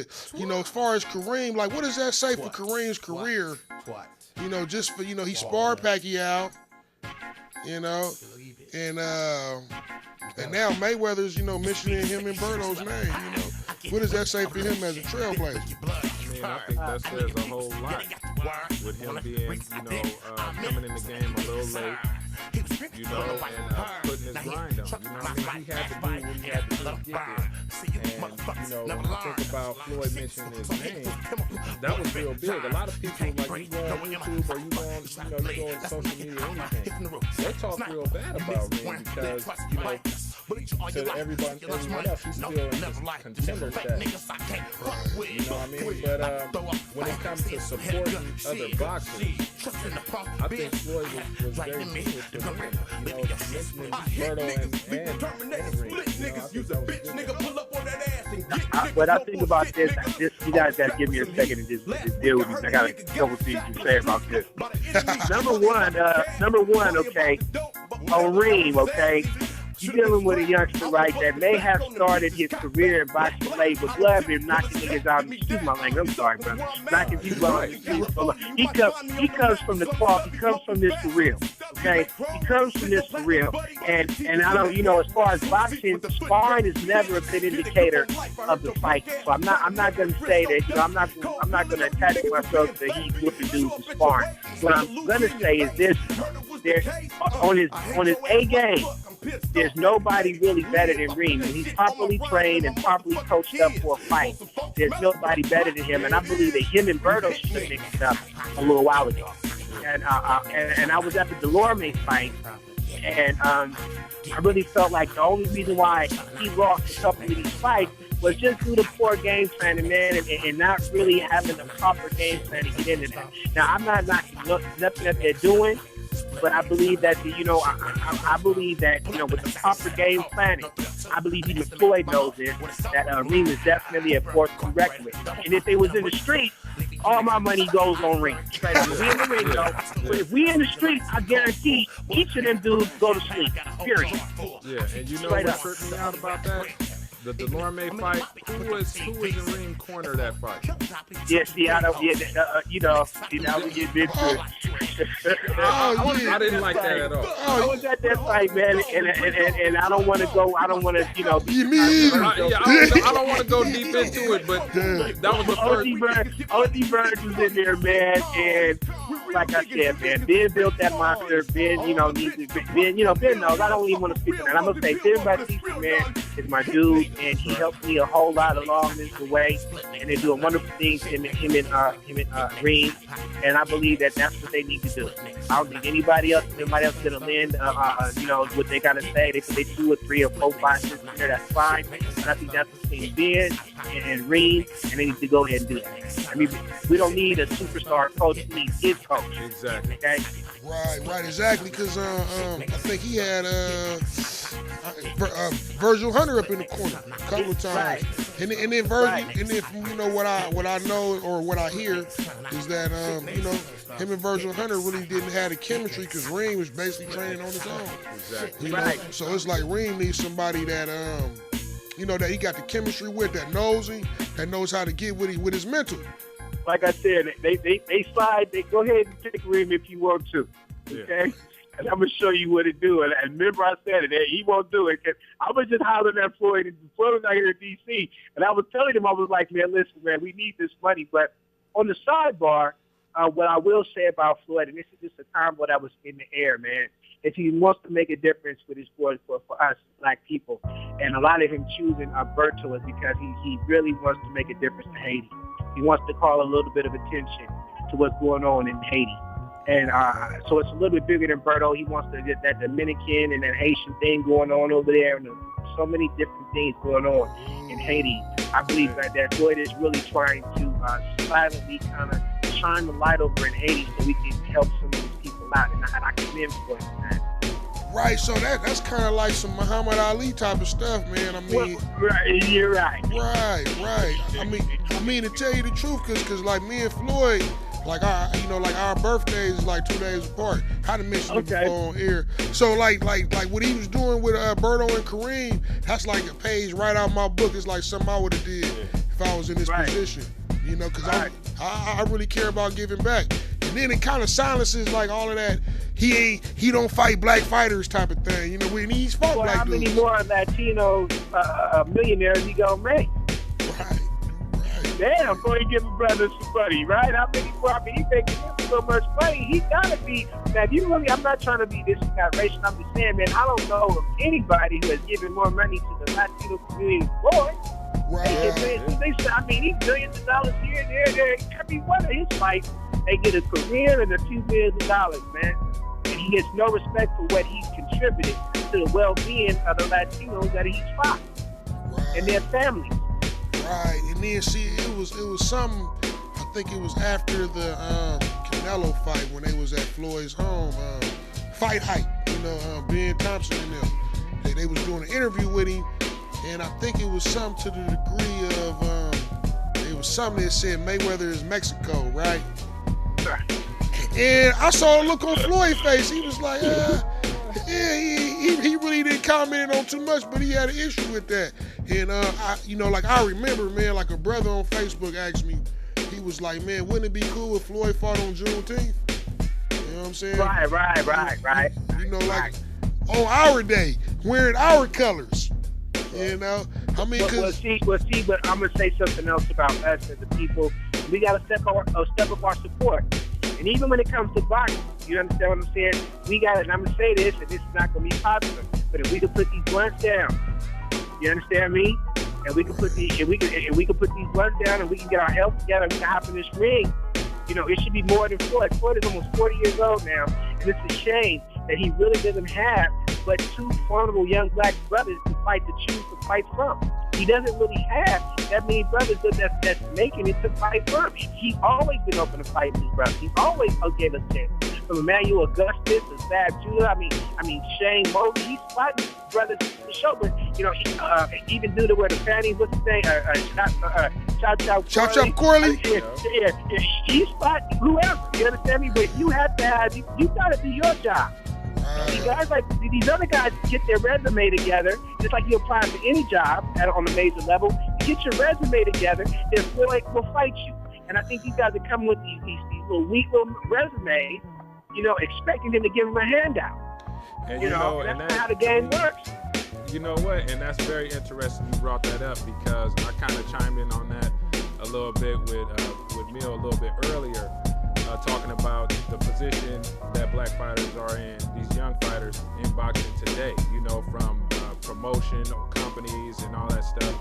as far as Kareem, like, what does that say for Kareem's career? Just for, he sparred Pacquiao, and now Mayweather's, mentioning him in Berto's name, What does that say for him as a trailblazer? I think that says a whole lot with him being, coming in the game a little late, and putting his grind on. He had to do what he had to do to get there. And, when I think about Floyd mentioning his name, that was real big. A lot of people, like, you go on YouTube or you go on social media or anything, they talk real bad about Ring because, to everybody else, he's still in this contender status. You know what I mean? But when it comes to supporting other boxers, I think Floyd was very genius with him. Mentioning Berto and Ring. What I think about this, you guys got to give me a second and just deal with me. I got a couple things to say about this. Number one, okay, on Reem, okay, you're dealing with a youngster, right, that may have started his career in boxing late, but blood been knocking niggas out. Excuse my language, I'm sorry, brother. Knocking people out. He comes from the cloth. He comes from this career, okay? He comes from this career, and I don't, as far as boxing, sparring is never a good indicator of the fight. So I'm not going to say that. I'm not going to attach myself to he's whooping dudes in sparring. What I'm going to say is this: there's on his A game. There's nobody really better than Reem. When he's properly trained and properly coached up for a fight, there's nobody better than him. And I believe that him and Berto should have mixed up a little while ago. And I was at the Delorme fight, and I really felt like the only reason why he lost a couple of these fights was just due to poor game planning, man, and not really having a proper game plan to get into that. Now, I'm not knocking nothing that they're doing, but I believe that, I believe that, with the proper game planning, I believe even Floyd knows this, that Reem is definitely a force to reckon with. And if they was in the street, all my money goes on Reem. Straight up. We in the ring, though. But if we in the street, I guarantee each of them dudes go to sleep. Period. Yeah, and what tripped me out about that? The Delorme fight, who was in Reem corner that fight? Yeah, see, I don't, now we get into it. I didn't like that at all. I was at that fight, man, and I don't want to go, I don't want to go deep into it, but that was the first. O.D. Burns was in there, man, and like I said, man, Ben built that monster. Ben, Ben knows. I don't even want to speak on that. I'm going to say Ben Batista, man, is my dude, and he helped me a whole lot along this way, and they're doing wonderful things, him and Reem, and I believe that that's what they need to do. I don't think anybody else going to lend, what they got to say. They say 2 or 3 or 4, 5, 6 there, that's fine. And I think that's between Ben and Reem, and they need to go ahead and do that. I mean, we don't need a superstar coach. We need his coach. Exactly. Okay? Right, exactly, because I think he had Virgil Hunter up in the corner a couple of times. Right. And then Virgil, and then what I know or what I hear is that him and Virgil Hunter really didn't have the chemistry because Reem was basically training on his own. Exactly. Right. So it's like Reem needs somebody that that he got the chemistry with, that knows him, that knows how to get with his mental. Like I said, they slide. They go ahead and take Reem if you want to. Okay. Yeah. And I'm gonna show you what to do. And remember, I said it. He won't do it. Cause I was just hollering at Floyd. And Floyd was out here in D.C. And I was telling him, I was like, man, listen, man, we need this money. But on the sidebar, what I will say about Floyd, and this is just a combo that was in the air, man. If he wants to make a difference with his sport for us black people, and a lot of him choosing Berto is because he really wants to make a difference in Haiti. He wants to call a little bit of attention to what's going on in Haiti. And so it's a little bit bigger than Berto. He wants to get that Dominican and that Haitian thing going on over there. And so many different things going on in Haiti. I believe that Floyd is really trying to silently kind of shine the light over in Haiti so we can help some of these people out. And I commend Floyd for that. Right, so that's kind of like some Muhammad Ali type of stuff, man. I mean, right, you're right. Right. I mean to tell you the truth, cause like me and Floyd, like our birthdays is like 2 days apart. I done mentioned it before on air. So like what he was doing with Berto and Kareem, that's like a page right out of my book. It's like something I would have did if if I was in this position, you know, because I really care about giving back. And then it kind of silences like all of that. He don't fight black fighters type of thing, you know. When he's fought black dudes. How many more Latino millionaires he gonna make? Right. Damn, boy, he give a brother some money, right? How many more? I mean, he making so much money. He gotta be. Now, if you really, I'm not trying to be this kind of racial. I'm just saying, man, I don't know of anybody who has given more money to the Latino community than Floyd. Right. I mean, he's billions of dollars here and there. Every one of his fights, they get a career and a few billions of dollars, man. And he gets no respect for what he's contributed to the well-being of the Latinos that he's fought and their families. Right, and then see, it was something. I think it was after the Canelo fight when they was at Floyd's home, Fight Hype. You know, Ben Thompson and them. They was doing an interview with him, and I think it was something to the degree of it was something that said Mayweather is Mexico, right? And I saw a look on Floyd's face. He was like, yeah, he really didn't comment on too much, but he had an issue with that. And I remember, man, like a brother on Facebook asked me, he was like, man, wouldn't it be cool if Floyd fought on Juneteenth? You know what I'm saying? Right. You know, like on our day, wearing our colors. You know, I mean, but I'm gonna say something else about us as a people. We gotta step up our support. And even when it comes to boxing, you understand what I'm saying? We got it, and I'm gonna say this, and this is not gonna be popular, but if we could put these blunts down, you understand me? And we can put these blunts down, and we can get our health together, and we can hop in this ring. You know, it should be more than Floyd. Floyd is almost 40 years old now, and it's a shame that he really doesn't have but two formidable young black brothers to choose to fight from. He doesn't really have that many brothers that's making it to fight from. He's always been open to fight his brothers. He's always gave us chance. From Emmanuel Augustus to Zab Judah, I mean Shane Mosley, he's fighting brothers to the show. But you know, even due to where the panties, what's his name, Chow Corley. Yeah, he's fighting whoever. You understand me? But you have to have you got to do your job. See, guys like these other guys get their resume together, just like you apply for any job on a major level. You get your resume together, then Floyd will fight you. And I think these guys are coming with these little weak little resumes, you know, expecting them to give them a handout. And that's not how the game works. You know what? And that's very interesting you brought that up, because I kind of chimed in on that a little bit with Mill a little bit earlier. Talking about the position that black fighters are in, these young fighters in boxing today, you know, from promotion or companies and all that stuff.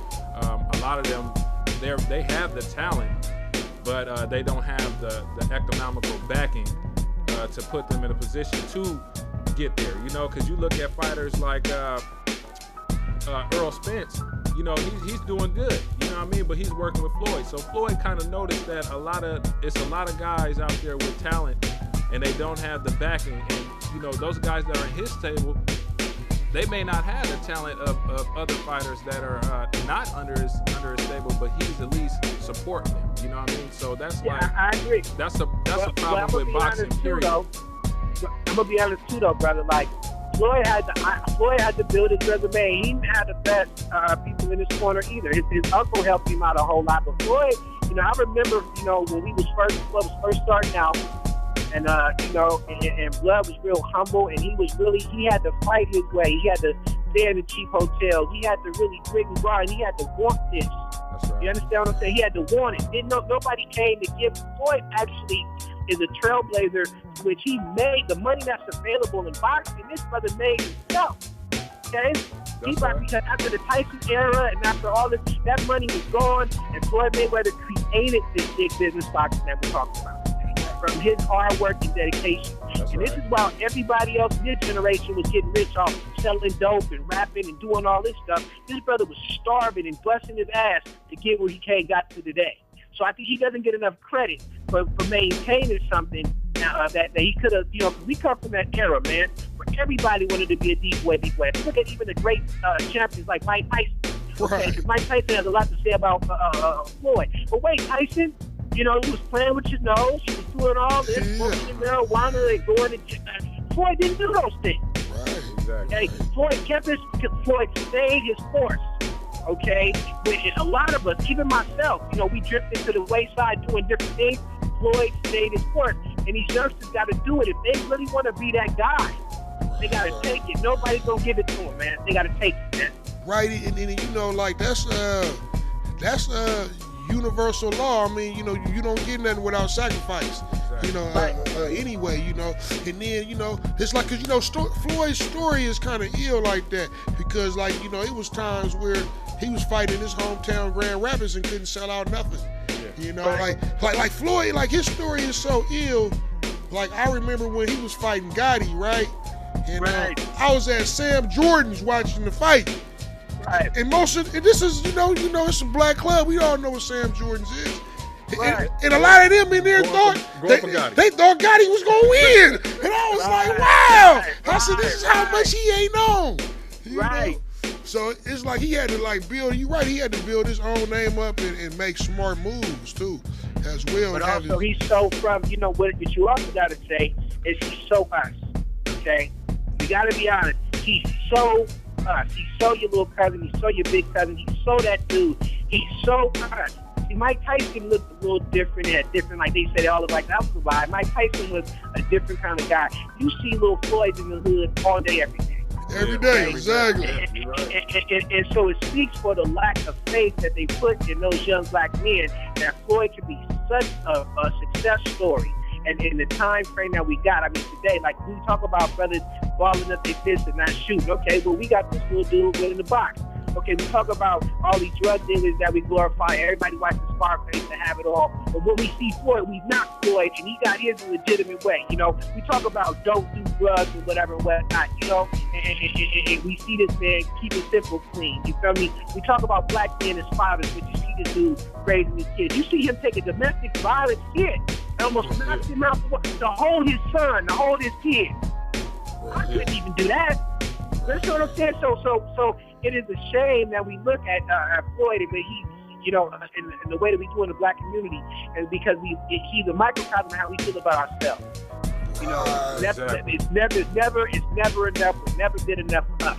A lot of them, they have the talent, but they don't have the economical backing to put them in a position to get there, you know, because you look at fighters like Earl Spence. You know, he's doing good, you know what I mean? But he's working with Floyd. So Floyd kind of noticed that it's a lot of guys out there with talent, and they don't have the backing. And, you know, those guys that are at his table, they may not have the talent of other fighters that are not under his table, but he's at least supporting them. You know what I mean? So that's I agree. That's a problem with boxing, period. I'm gonna be honest too, though, brother. Like, Floyd had to build his resume. He didn't have the best people in his corner either. His uncle helped him out a whole lot. But Floyd, you know, I remember, you know, when Blood was first starting out, and you know, and Blood was real humble, and he had to fight his way. He had to stay in the cheap hotels. He had to really grit and grind. He had to want this. That's right. You understand what I'm saying? He had to want it. Nobody came to give. Floyd actually is a trailblazer, which he made the money that's available in boxing. This brother made himself. Okay, because after the Tyson era and after all this, that money was gone, and Floyd Mayweather created this big business boxing that we're talking about from his hard work and dedication. This is while everybody else in this generation was getting rich off selling dope and rapping and doing all this stuff. This brother was starving and busting his ass to get where he got to today. So I think he doesn't get enough credit for maintaining something that he could have, you know, we come from that era, man, where everybody wanted to be a deep way. Look at even the great champions like Mike Tyson. Okay, because Mike Tyson has a lot to say about Floyd. But wait, Tyson, you know, he was playing with his nose, he was doing all this, smoking marijuana and going to Floyd didn't do those things. Right, exactly. Okay, Floyd stayed his course. okay? When a lot of us, even myself, you know, we drifted to the wayside doing different things. Floyd stayed his course, and these youngsters got to do it. If they really want to be that guy, they got to take it. Nobody's going to give it to them, man. They got to take it, man. Right, and you know, like that's universal law. I mean, you know, you don't get nothing without sacrifice. You know, anyway, you know, and then, you know, it's like, cause you know, Floyd's story is kind of ill like that, because like, you know, it was times where he was fighting in his hometown Grand Rapids and couldn't sell out nothing. Yeah. You know, like Floyd, like his story is so ill. Like I remember when he was fighting Gotti, right? And I was at Sam Jordan's watching the fight. Right. And this is, you know, it's a black club. We all know what Sam Jordan's is. Right. And a lot of them in there thought they thought Gotti was gonna win, and I was like, wow. I said, this is how much he ain't known. You know? So it's like he had to like build. You're right. He had to build his own name up and make smart moves too, as well. But also, he's so from, you know, what you also got to say is he's so us. Okay, we got to be honest. He's so us. He's so your little cousin. He's so your big cousin. He's so that dude. He's so us. See, Mike Tyson looked a little different. He had different, like they said, all of like that was a lie. Mike Tyson was a different kind of guy. You see little Floyd in the hood all day, every day. Every day, exactly. And so it speaks for the lack of faith that they put in those young black men, that Floyd could be such a success story. And in the time frame that we got, I mean, today, like we talk about brothers balling up their fists and not shooting. Okay, well, we got this little dude in the box. Okay, we talk about all these drug dealers that we glorify. Everybody watches Scarface to have it all. But when we see Floyd, we knock Floyd, and he got his a legitimate way. You know, we talk about don't do drugs and whatever and whatnot, you know, and we see this man keep it simple, clean. You feel me? We talk about black men as fathers, but you see this dude raising his kids. You see him take a domestic violence kid and almost knock him out to hold his son, to hold his kid. I couldn't even do that. That's what I'm saying. So it is a shame that we look at Floyd, but he, you know, in the way that we do in the black community, and because he's a microcosm of how we feel about ourselves. You know, it's never enough. We never did enough for us.